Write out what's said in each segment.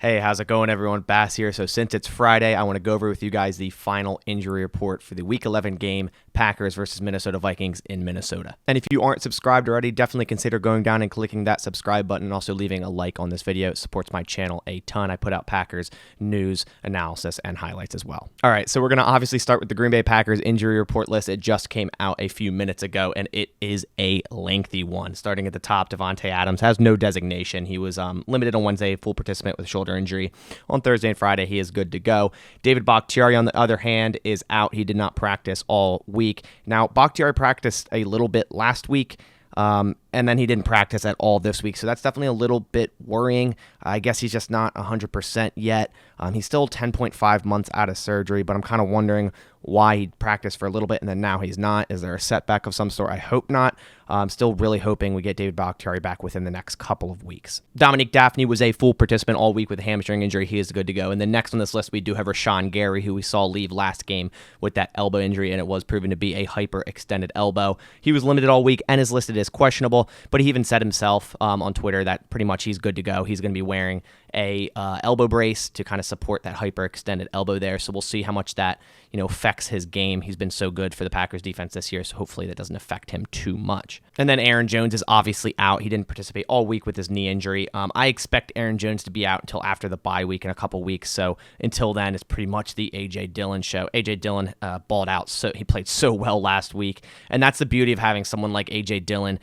Hey, how's it going, everyone? Bass here. So since it's Friday, I want to go over with you guys the final injury report for the Week 11 game, Packers versus Minnesota Vikings in Minnesota. And if you aren't subscribed already, definitely consider going down and clicking that subscribe button and also leaving a like on this video. It supports my channel a ton. I put out Packers news, analysis, and highlights as well. All right, so we're going to obviously start with the Green Bay Packers injury report list. It just came out a few minutes ago, and it is a lengthy one. Starting at the top, Davante Adams has no designation. He was limited on Wednesday, full participant with shoulder injury. On Thursday and Friday, he is good to go. David Bakhtiari, on the other hand, is out. He did not practice all week. Now, Bakhtiari practiced a little bit last week, and then he didn't practice at all this week. So that's definitely a little bit worrying. I guess he's just not 100% yet. He's still 10.5 months out of surgery, but I'm kind of wondering why he practiced for a little bit and then now he's not. Is there a setback of some sort? I hope not. I'm still really hoping we get David Bakhtiari back within the next couple of weeks. Dominique Dafney was a full participant all week with a hamstring injury. He is good to go. And then next on this list, we do have Rashan Gary, who we saw leave last game with that elbow injury, and it was proven to be a hyperextended elbow. He was limited all week and is listed as questionable, but he even said himself on Twitter that pretty much he's good to go. He's going to be wearing a elbow brace to kind of support that hyperextended elbow there. So we'll see how much that affects his game. He's been so good for the Packers defense this year, so hopefully that doesn't affect him too much. And then Aaron Jones is obviously out. He didn't participate all week with his knee injury. I expect Aaron Jones to be out until after the bye week in a couple weeks. So until then, it's pretty much the A.J. Dillon show. A.J. Dillon balled out. So he played so well last week. And that's the beauty of having someone like A.J. Dillon.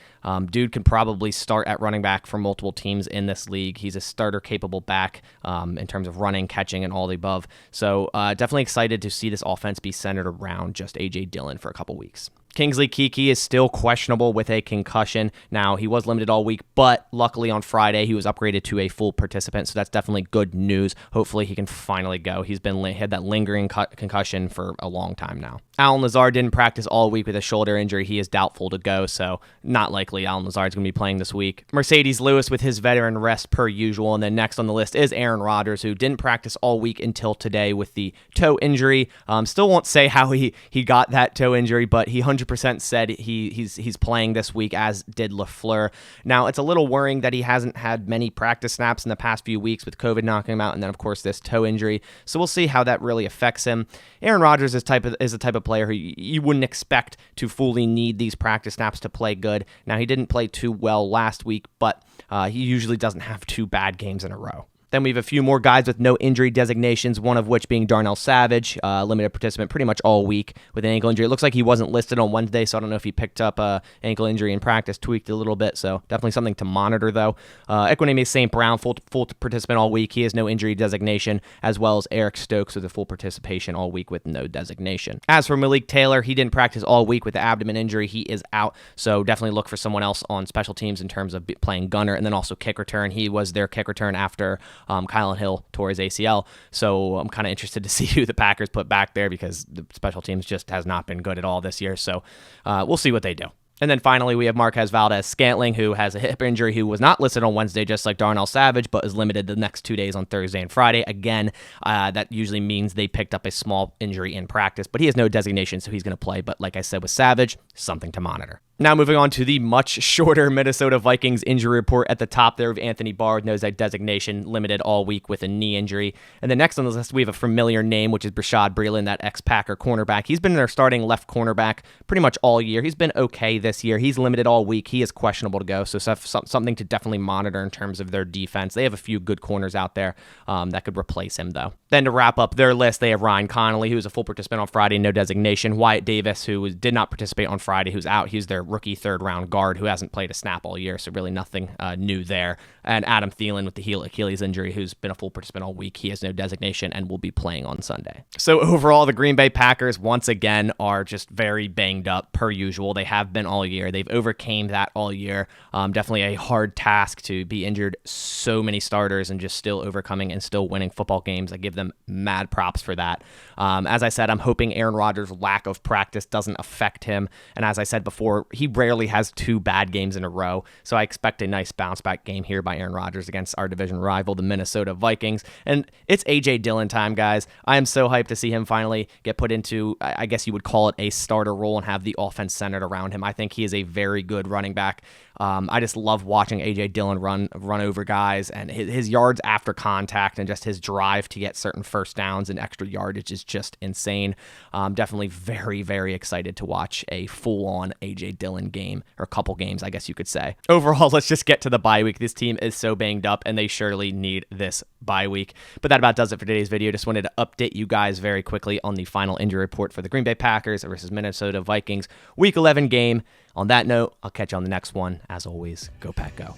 Dude can probably start at running back for multiple teams in this league. He's a starter-capable back in terms of running, catching, and all the above. So definitely excited to see this offense be centered around just A.J. Dillon for a couple weeks. Kingsley Keke is still questionable with a concussion. Now, he was limited all week, but luckily on Friday, he was upgraded to a full participant, so that's definitely good news. Hopefully, he can finally go. He's had that lingering concussion for a long time now. Allen Lazard didn't practice all week with a shoulder injury. He is doubtful to go, so not likely Allen Lazard's going to be playing this week. Mercedes Lewis with his veteran rest per usual, and then next on the list is Aaron Rodgers, who didn't practice all week until today with the toe injury. Still won't say how he got that toe injury, but he 100% said he's playing this week, as did LaFleur. Now, it's a little worrying that he hasn't had many practice snaps in the past few weeks with COVID knocking him out, and then, of course, this toe injury. So we'll see how that really affects him. Aaron Rodgers is the type of player who you wouldn't expect to fully need these practice snaps to play good. Now, he didn't play too well last week, but he usually doesn't have two bad games in a row. Then we have a few more guys with no injury designations, one of which being Darnell Savage, limited participant pretty much all week with an ankle injury. It looks like he wasn't listed on Wednesday, so I don't know if he picked up an ankle injury in practice, tweaked a little bit, so definitely something to monitor, though. Equineme St. Brown, full participant all week. He has no injury designation, as well as Eric Stokes with a full participation all week with no designation. As for Malik Taylor, he didn't practice all week with the abdomen injury. He is out, so definitely look for someone else on special teams in terms of playing gunner, and then also kick return. He was their kick return after Kylan Hill tore his ACL, so I'm kind of interested to see who the Packers put back there because the special teams just has not been good at all this year, so we'll see what they do. And then finally, we have Marquez Valdez-Scantling, who has a hip injury, who was not listed on Wednesday, just like Darnell Savage, but is limited the next 2 days on Thursday and Friday. Again, that usually means they picked up a small injury in practice, but he has no designation, so he's going to play. But like I said with Savage, something to monitor. Now moving on to the much shorter Minnesota Vikings injury report. At the top there of Anthony Barr knows that designation, limited all week with a knee injury. And then next on the list, we have a familiar name, which is Brashad Breeland, that ex-Packer cornerback. He's been their starting left cornerback pretty much all year. He's been okay this year. He's limited all week. He is questionable to go, so something to definitely monitor in terms of their defense. They have a few good corners out there that could replace him, though. Then to wrap up their list, they have Ryan Connolly, who was a full participant on Friday, no designation. Wyatt Davis, who did not participate on Friday, who's out. He's their rookie third-round guard who hasn't played a snap all year, so really nothing new there. And Adam Thielen with the heel Achilles injury, who's been a full participant all week. He has no designation and will be playing on Sunday. So overall, the Green Bay Packers, once again, are just very banged up per usual. They have been all year. They've overcame that all year. Definitely a hard task to be injured so many starters and just still overcoming and still winning football games. I give them mad props for that. As I said, I'm hoping Aaron Rodgers' lack of practice doesn't affect him. And as I said before, he rarely has two bad games in a row. So I expect a nice bounce back game here by Aaron Rodgers against our division rival, the Minnesota Vikings. And it's A.J. Dillon time, guys. I am so hyped to see him finally get put into, I guess you would call it, a starter role and have the offense centered around him. I think he is a very good running back. I just love watching A.J. Dillon run over guys, and his yards after contact and just his drive to get certain first downs and extra yardage is just insane. Definitely very, very excited to watch a full-on A.J. Dillon game, or a couple games, I guess you could say. Overall, let's just get to the bye week. This team is so banged up, and they surely need this bye week. But that about does it for today's video. Just wanted to update you guys very quickly on the final injury report for the Green Bay Packers versus Minnesota Vikings Week 11 game. On that note, I'll catch you on the next one. As always, go Pack Go.